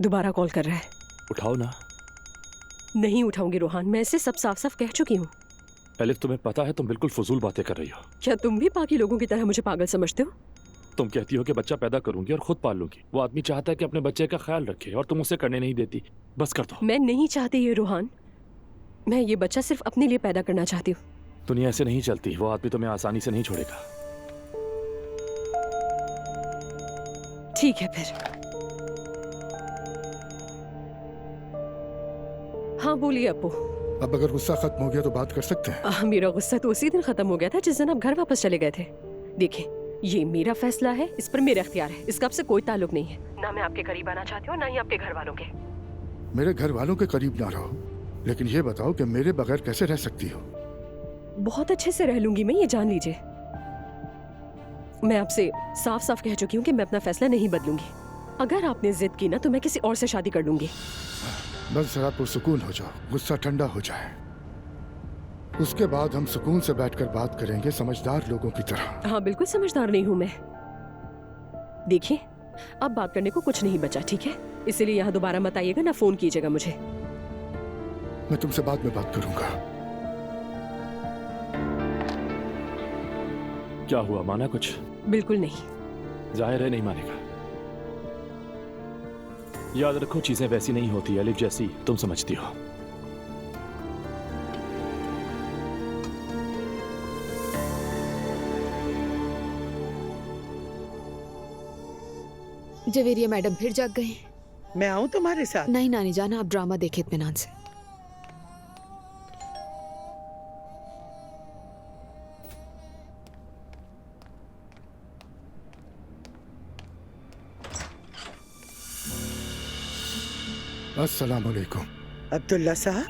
दोबारा कॉल कर रहा है। उठाओ ना। नहीं उठाऊंगी रोहान, मैं इसे सब साफ साफ कह चुकी हूँ। एलिफ, तुम्हें पता है तुम बिल्कुल फजूल बातें कर रही हो। क्या तुम भी बाकी लोगों की तरह मुझे पागल समझते हो? तुम कहती हो कि बच्चा पैदा करूंगी और खुद पाल लूंगी। वो आदमी चाहता है कि अपने बच्चे का ख्याल रखे और तुम उसे करने नहीं देती। बस कर दो। मैं नहीं चाहती ये रोहान, मैं ये बच्चा सिर्फ अपने लिए पैदा करना चाहती हूँ। दुनिया ऐसे नहीं चलती। वो आदमी तुम्हें आसानी से नहीं छोड़ेगा। ठीक है फिर। हाँ बोलिए अप्पू। अब अगर गुस्सा खत्म हो गया तो बात कर सकते हैं। मेरा गुस्सा तो उसी दिन खत्म हो गया था जिस दिन आप घर वापस चले गए थे। देखिए, ये मेरा फैसला है, इस पर मेरा इख्तियार है। इसका आपसे कोई ताल्लुक नहीं है। ना मैं आपके करीब आना चाहती हूँ, ना ही आपके घर वालों के। मेरे घर वालों के करीब ना रहो, लेकिन ये बताओ कि मेरे बगैर कैसे रह सकती हो? बहुत अच्छे से रह लूंगी मैं, ये जान लीजिए। मैं आपसे साफ साफ कह चुकी हूँ कि मैं अपना फैसला नहीं बदलूंगी। अगर आपने जिद की ना तो मैं किसी और से शादी कर लूंगी। बस जरा पुरसुकून हो जाओ, गुस्सा ठंडा हो जाए, उसके बाद हम सुकून से बैठकर बात करेंगे, समझदार लोगों की तरह। हाँ बिल्कुल समझदार नहीं हूँ मैं। देखिए, अब बात करने को कुछ नहीं बचा, ठीक है? इसीलिए यहाँ दोबारा मत आइएगा, ना फोन कीजिएगा मुझे। मैं तुमसे बाद में बात करूंगा। क्या हुआ, माना कुछ? बिल्कुल नहीं। जाहिर है नहीं मानेगा। याद रखो, चीजें वैसी नहीं होती एलिफ जैसी तुम समझती हो। जवेरिया मैडम फिर जाग गए? मैं आऊं तुम्हारे साथ? नहीं नानी जान, आप ड्रामा देखे इत्मीनान से। अस्सलाम वालेकुम। अब्दुल्ला साहब,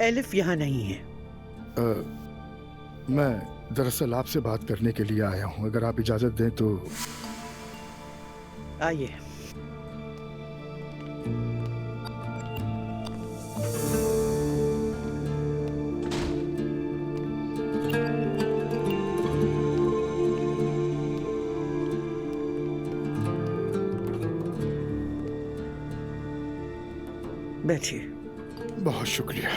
एलिफ यहाँ नहीं है। मैं दरअसल आपसे बात करने के लिए आया हूँ, अगर आप इजाजत दें तो। आइए। बैठिए। बहुत शुक्रिया।